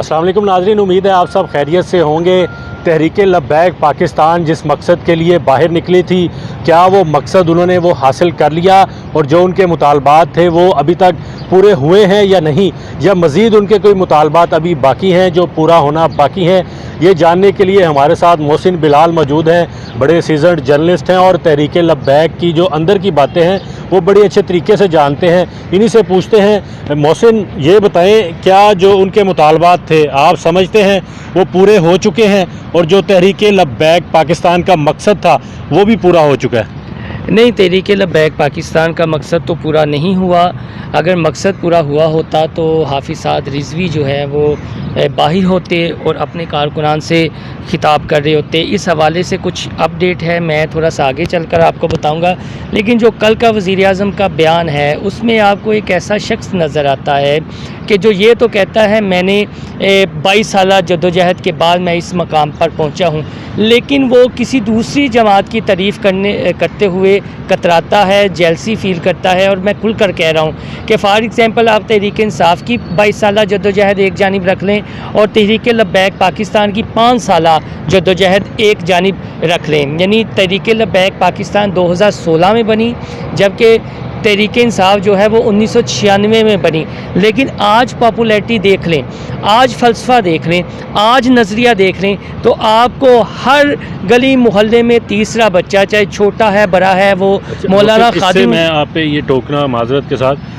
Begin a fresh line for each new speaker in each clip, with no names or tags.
अस्सलाम वालेकुम नाज़रीन, उम्मीद है आप सब खैरियत से होंगे। तहरीक लब्बैक पाकिस्तान जिस मकसद के लिए बाहर निकली थी, क्या वो मकसद उन्होंने वो हासिल कर लिया और जो उनके मुतालबात थे वो अभी तक पूरे हुए हैं या नहीं, या मज़ीद उनके कोई मुतालबात अभी बाकी हैं जो पूरा होना बाकी हैं? ये जानने के लिए हमारे साथ मोहसिन बिलाल मौजूद हैं। बड़े सीजन्ड जर्नलिस्ट हैं और तहरीक लब्बैक की जो अंदर की बातें हैं वो बड़ी अच्छे तरीके से जानते हैं। इन्हीं से पूछते हैं। मोहसिन, ये बताएं, क्या जो उनके मुतालबात थे आप समझते हैं वो पूरे हो चुके हैं और जो तहरीक लब्बैक पाकिस्तान का मकसद था वो भी पूरा हो चुका है?
नहीं, तहरीक लब्बैक पाकिस्तान का मकसद तो पूरा नहीं हुआ। अगर मकसद पूरा हुआ होता तो हाफिज़ साद रिजवी जो है वो बाहर होते और अपने कारकुनान से खिताब कर रहे होते। इस हवाले से कुछ अपडेट है, मैं थोड़ा सा आगे चलकर आपको बताऊंगा। लेकिन जो कल का वज़ीर आज़म का बयान है उसमें आपको एक ऐसा शख्स नज़र आता है कि जो ये तो कहता है मैंने 22 साल जद्दोजहद के बाद मैं इस मकाम पर पहुंचा हूं, लेकिन वो किसी दूसरी जमात की तारीफ़ करते हुए कतराता है, जेलसी फील करता है। और मैं खुल कर कह रहा हूं कि फ़ॉर एग्ज़ाम्पल आप तहरीक इंसाफ की 22 साल जद्दोजहद एक जानिब रख लें और तहरीक लब्बैक पाकिस्तान की 5 साल जद्दोजहद एक जानिब रख लें। यानी तहरीक लब्बैक पाकिस्तान 2016 में बनी, जबकि तहरीक इंसाफ जो है वो 1996 में बनी। लेकिन आज पॉपुलैरिटी देख लें, आज फ़लसफ़ा देख लें, आज नज़रिया देख लें, तो आपको हर गली मोहल्ले में तीसरा बच्चा, चाहे छोटा है बड़ा है, वो मौलाना खादिम।
मैं आप पे ये टोकना माजरत के साथ,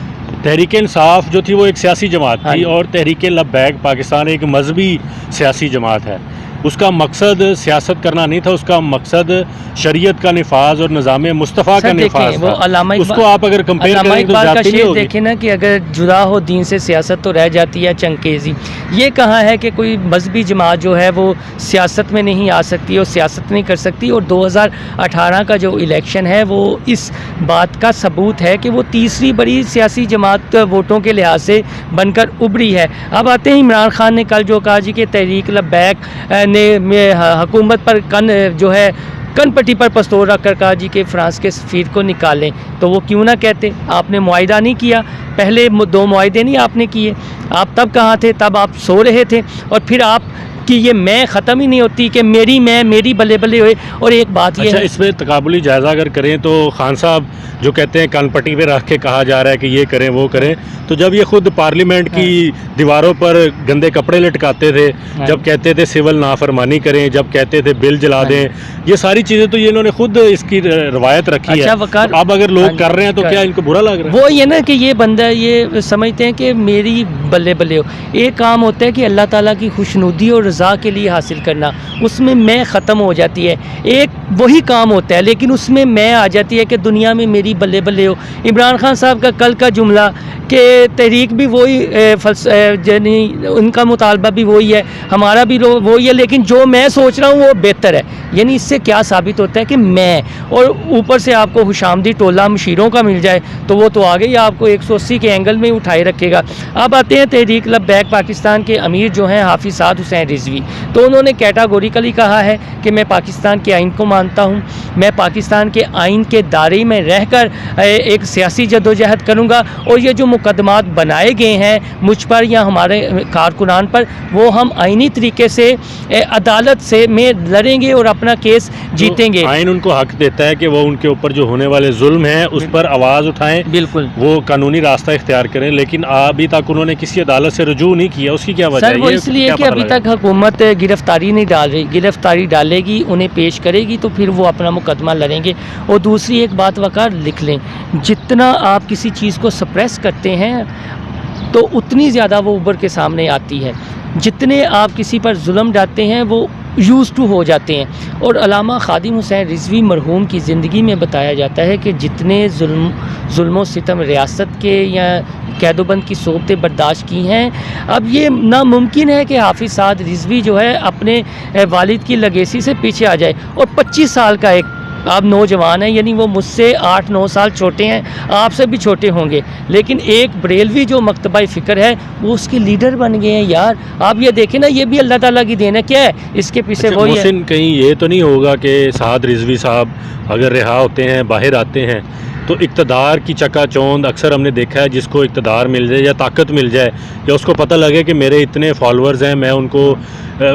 तहरीक इंसाफ जो थी वो एक सियासी जमात थी और तहरीक लब्बैक पाकिस्तान एक मजहबी सियासी जमात है। उसका मकसद सियासत करना नहीं था, उसका मकसद शरीयत का निफाज और निज़ाम मुस्तफ़ा का निफाज था। उसको आप अगर कंपेयर करें तो
का शेर देखें ना कि अगर जुदा हो दीन से सियासत तो रह जाती है चंकेज़ी। ये कहाँ है कि कोई मजहबी जमात जो है वो सियासत में नहीं आ सकती और सियासत नहीं कर सकती। और 2018 का जो इलेक्शन है वो इस बात का सबूत है कि वो तीसरी बड़ी सियासी जमात वोटों के लिहाज से बनकर उभरी है। अब आते हैं इमरान खान ने कल जो कहा जी कि तहरीक लब्बैक ने हुकूमत पर कन पट्टी पर पस्तौर रख कर कहा जी कि फ्रांस के सफ़ीर को निकालें, तो वो क्यों ना कहते? आपने मुआहिदा नहीं किया, पहले 2 मुआहिदे नहीं आपने किए। आप तब कहाँ थे? तब आप सो रहे थे। और फिर आप कि ये मैं ख़त्म ही नहीं होती कि मेरी बल्ले बल्ले हुए। और एक बात ये है,
इसमें तकाबुली जायज़ा अगर करें तो खान साहब जो कहते हैं कानपट्टी पे रख के कहा जा रहा है कि ये करें वो करें, तो जब ये खुद पार्लियामेंट की दीवारों पर गंदे कपड़े लटकाते थे, जब कहते थे सिविल नाफरमानी करें, जब कहते थे बिल जला दें, ये सारी चीज़ें तो ये इन्होंने खुद इसकी रवायत रखी है। तो अब अगर लोग कर रहे हैं तो क्या इनको बुरा लग रहा है?
वो ये ना कि ये बंदा ये समझते हैं कि मेरी बल्ले बल्ले हो। एक काम होता है कि अल्लाह ताला की खुशनुदी और रज़ा के लिए हासिल करना, उसमें मैं ख़त्म हो जाती है। एक वही काम होता है लेकिन उसमें मैं आ जाती है कि दुनिया में मेरी बल्ले बल्ले हो। इमरान खान साहब का कल का जुमला कि तहरीक भी वही उनका मुतालबा भी वही है, हमारा भी वही है, लेकिन जो मैं सोच रहा हूँ वो बेहतर है। यानी इससे क्या साबित होता है कि मैं, और ऊपर से आपको खुशामदी टोला मशीरों का मिल जाए तो वो तो आगे ही आपको 180 के एंगल में उठाए रखेगा। अब आते हैं तहरीक लब्बैक पाकिस्तान के अमीर जो हैं हाफिज़ साद हुसैन रिजवी, तो उन्होंने कैटागोरिकली कहा है कि मैं पाकिस्तान के आइन को मानता हूँ, मैं पाकिस्तान के आइन के दायरे में रहकर एक सियासी जद्दोजहद करूँगा और ये जो मुकदमात बनाए गए हैं मुझ पर या हमारे कारकुनान पर, वो हम आइनी तरीके से अदालत से में लड़ेंगे और अपना केस जीतेंगे।
तो आइन उनको हक देता है कि वो उनके ऊपर जो होने वाले जुल्म हैं उस पर आवाज़ उठाएं,
बिल्कुल
वो कानूनी रास्ता इख्तियार करें, लेकिन अभी तक उन्होंने किसी अदालत से रुजू नहीं किया। उसकी क्या वजह है?
वो इसलिए कि अभी तक हुकूमत गिरफ्तारी नहीं डाल रही। गिरफ्तारी डालेगी, उन्हें पेश करेगी तो फिर वो अपना मुकदमा लड़ेंगे। और दूसरी एक बात वकार लिख लें, जितना आप किसी चीज़ को सप्रेस करते हैं तो उतनी ज़्यादा वो उभर के सामने आती है। जितने आप किसी पर जुल्म डालते हैं वो यूज़ टू हो जाते हैं। और अल्लामा खादिम हुसैन रिजवी मरहूम की ज़िंदगी में बताया जाता है कि जितने जुल्म सितम रियासत के या कैदोबंद की सोबतें बर्दाश्त की हैं, अब ये नामुमकिन है कि हाफिज़ साद रिजवी जो है अपने वालिद की लगेसी से पीछे आ जाए। और 25 साल का एक आप नौजवान हैं, यानी वो मुझसे 8-9 साल छोटे हैं, आपसे भी छोटे होंगे, लेकिन एक बरेलवी जो मकतबा फ़िक्र है वो उसके लीडर बन गए हैं। यार आप ये देखें ना, ये भी अल्लाह ताला की देन है। क्या है इसके पीछे? वही है।
कहीं ये तो नहीं होगा कि साद रिजवी साहब अगर रिहा होते हैं, बाहर आते हैं, तो इक़्तिदार की चकाचौंध अक्सर हमने देखा है, जिसको इक़्तिदार मिल जाए या ताकत मिल जाए या उसको पता लगे कि मेरे इतने फॉलोअर्स हैं, मैं उनको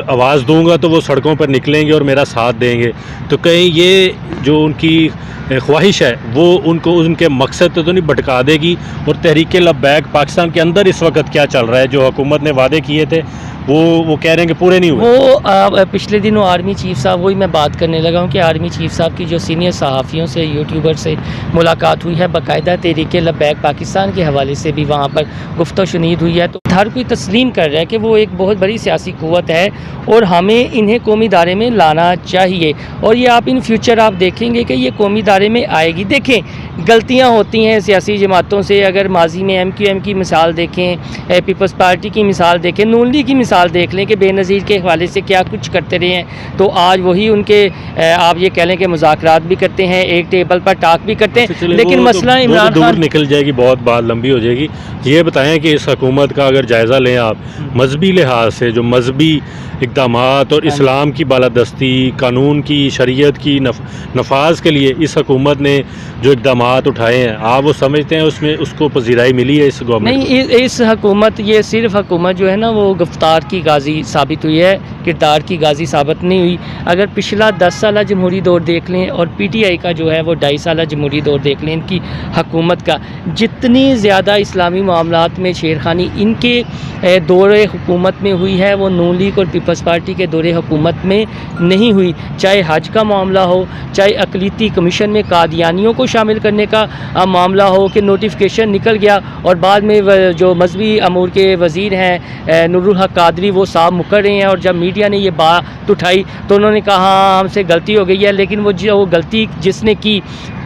आवाज़ दूंगा तो वो सड़कों पर निकलेंगे और मेरा साथ देंगे। तो कहीं ये जो उनकी ख्वाहिश है वो उनको उनके मकसद तो नहीं भटका देगी। और तहरीक लब्बैक पाकिस्तान के अंदर इस वक्त क्या चल रहा है, जो हुकूमत ने वादे किए थे वो कह रहे हैं कि पूरे नहीं हुए।
वो पिछले दिनों आर्मी चीफ साहब, वही मैं बात करने लगा हूँ कि आर्मी चीफ साहब की जो सीनियर सहाफ़ियों से, यूट्यूबर से मुलाकात हुई है, बाकायदा तहरीक लब्बैक पाकिस्तान के हवाले से भी वहाँ पर गुफ्तगू शुनीद हुई है। तो हर कोई तस्लीम कर रहा है कि वो एक बहुत बड़ी सियासी क़ुव्वत है और हमें इन्हें कौमी दायरे में लाना चाहिए। और ये आप इन फ्यूचर आप देखेंगे कि ये कौमी दायरे में आएगी। देखें, गलतियाँ होती हैं सियासी जमातों से। अगर माजी में MQM की मिसाल देखें, पीपल्स पार्टी की मिसाल देखें, नून लीग की मिसाल देख लें कि बेनज़ीर के हवाले से क्या कुछ करते रहे हैं, तो आज वही उनके आप ये कह लें कि मुज़ाकरात भी करते हैं, एक टेबल पर टाक भी करते हैं। लेकिन मसला इमरान
दूर
खान
निकल जाएगी, बहुत बात लंबी हो जाएगी। ये बताएं कि इस हुकूमत का अगर जायज़ा लें आप मजहबी लिहाज से, जो मजहबी इक़दामात और इस्लाम की बालादस्ती, कानून की, शरीयत की नफाज के लिए इस हुकूमत ने जो इक़दामात उठाए हैं, आप वो समझते हैं उसमें उसको पजीराई मिली है इस गवर्नमेंट
नहीं? इस हुकूमत, ये सिर्फ हुकूमत जो है ना वो गिरफ्तार की गाजी साबित हुई है, किरदार की गाजी साबित नहीं हुई। अगर पिछला 10 साल जमहूरी दौर देख लें और PTI का जो है वो 2.5 साल जमहूरी दौर देख लें इनकी हुकूमत का, जितनी ज़्यादा इस्लामी मामलात में छेड़खानी इनके दौरे हुकूमत में हुई है वो नून लीग और पीपल्स पार्टी के दौरे हुकूमत में नहीं हुई। चाहे हज का मामला हो, चाहे अक़लीती कमीशन में कादियानियों को शामिल करने का मामला हो कि नोटिफिकेशन निकल गया और बाद में जो मजहबी अमूर के वज़ीर हैं नूरुल हक कादरी वो साहब मुकर रहे हैं। और जब मीडिया ने ये बात उठाई तो उन्होंने कहा हाँ हमसे गलती हो गई है, लेकिन वो जो गलती जिसने की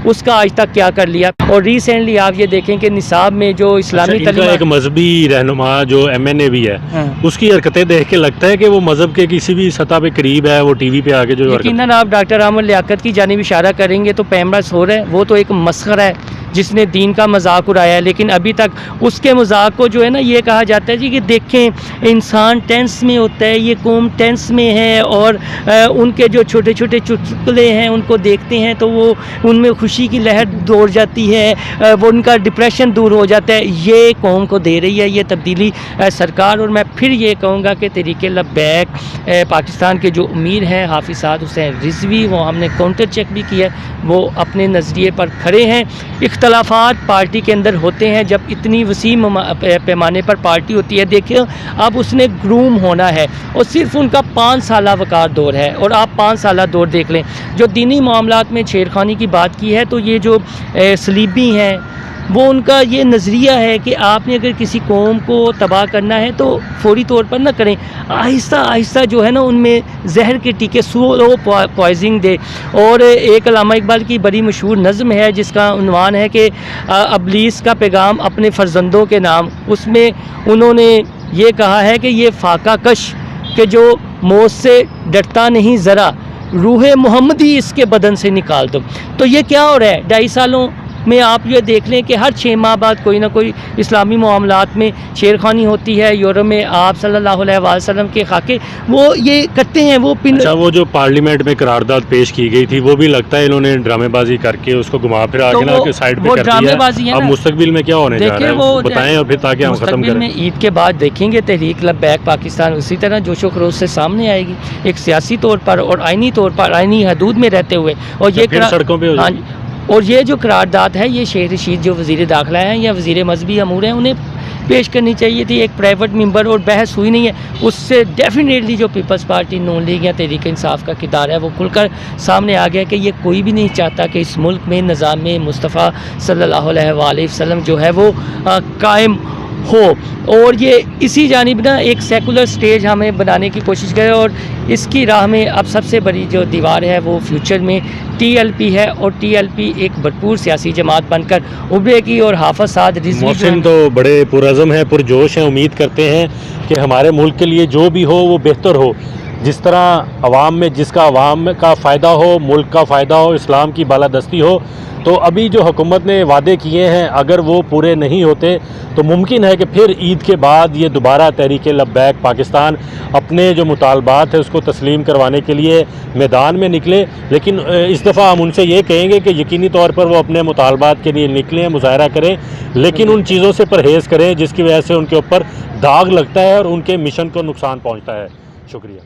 उसका आज तक क्या कर लिया। और रिसेंटली आप ये देखें कि निसाब में जो इस्लामी
एक मजहबी रहनुमा जो MNA भी है, उसकी हरकतें देख के लगता है कि वो मजहब के किसी भी सतह पे करीब है। वो TV पे आके जो
यकीनन आप डॉक्टर आमर लियाकत की जानिब इशारा करेंगे तो पैमरा सोर है, वो तो एक मस्खरा है जिसने दीन का मजाक उड़ाया है। लेकिन अभी तक उसके मजाक को जो है ना ये कहा जाता है जी कि देखें इंसान टेंस में होता है, ये कौम टेंस में है और उनके जो छोटे छोटे चुटकुले हैं उनको देखते हैं तो वो उनमें खुशी की लहर दौड़ जाती है, वो उनका डिप्रेशन दूर हो जाता है। ये कौम को दे रही है ये तब्दीली सरकार। और मैं फिर ये कहूँगा कि तहरीक लब्बैक पाकिस्तान के जो अमीर हैं हाफिज़ साद हुसैन रिजवी, वो हमने काउंटर चेक भी किया, वो अपने नज़रिए पर खड़े हैं। इख्तलाफात पार्टी के अंदर होते हैं, जब इतनी वसीम पैमाने पर पार्टी होती है, देखिए अब उसने ग्रूम होना है और सिर्फ उनका 5 साला वकार दौर है। और आप 5 साला दौर देख लें, जो दीनी मामलात में छेड़खानी की बात की है तो ये जो सलीबी हैं वो उनका ये नज़रिया है कि आपने अगर किसी कौम को तबाह करना है तो फौरी तौर पर ना करें, आहिस्ता आहिस्ता जो है ना उनमें जहर के टीके स्लो पॉइजनिंग दे। और एक अल्लामा इकबाल की बड़ी मशहूर नज़्म है जिसका उन्वान है कि अबलीस का पैगाम अपने फ़र्जंदों के नाम। उसमें उन्होंने ये कहा है कि ये फाका कश के जो मौत से डरता नहीं ज़रा, रूह मोहम्मदी इसके बदन से निकाल दो। तो ये क्या हो रहा है 2.5 सालों में आप ये देख लें कि हर 6 माह बाद कोई ना कोई इस्लामी मामलात में छेड़खानी होती है। यूरोप में आप सल्लल्लाहु अलैहि वसल्लम के खाके वो ये करते हैं। वो
अच्छा, वो जो पार्लियामेंट में करारदाद पेश की गई थी वो भी लगता है इन्होंने ड्रामेबाजी करके उसको घुमा फिरा के ना के साइड पे कर दिया है। अब मुस्तकबिल में क्या होने जा रहा है वो बताएं और फिर ताकि हम खत्म करें।
में ईद के बाद देखेंगे तहरीक लब्बैक पाकिस्तान उसी तरह जोशो खरोश से सामने आएगी, एक सियासी तौर पर और आइनी तौर पर, आइनी हदूद में रहते हुए। और ये
सड़कों पर
और ये जो करारदाद है ये शेख रशीद जो वज़ीर दाखिला हैं या वज़ीर मजहबी अमूर हैं उन्हें पेश करनी चाहिए थी। एक प्राइवेट मेंबर और बहस हुई नहीं है, उससे डेफिनेटली जो पीपल्स पार्टी, नून लीग या तहरीक इंसाफ का किरदार है वो खुलकर सामने आ गया कि ये कोई भी नहीं चाहता कि इस मुल्क में निज़ाम मुस्तफ़ा सल्लल्लाहु अलैहि वसल्लम जो है वो कायम हो। और ये इसी जानिब ना एक सेकुलर स्टेज हमें बनाने की कोशिश करें और इसकी राह में अब सबसे बड़ी जो दीवार है वो फ्यूचर में TLP है। और TLP एक भरपूर सियासी जमात बनकर उभरेगी। और हाफिज़ साद रिजवी
मोहसिन तो बड़े पुरअज़म हैं, पुरजोश हैं, उम्मीद करते हैं कि हमारे मुल्क के लिए जो भी हो वो बेहतर हो। जिस तरह अवाम में जिसका अवाम का फ़ायदा हो, मुल्क का फ़ायदा हो, इस्लाम की बालादस्ती हो, तो अभी जो हुकूमत ने वादे किए हैं अगर वो पूरे नहीं होते तो मुमकिन है कि फिर ईद के बाद ये दोबारा तहरीक लब्बैक पाकिस्तान अपने जो मुतालबात है उसको तस्लीम करवाने के लिए मैदान में निकले। लेकिन इस दफ़ा हम उनसे ये कहेंगे कि यकीनी तौर पर वो अपने मुतालबात के लिए निकलें, मुज़ाहरा करें, लेकिन उन चीज़ों से परहेज़ करें जिसकी वजह से उनके ऊपर दाग लगता है और उनके मिशन को नुकसान पहुँचता है। शुक्रिया।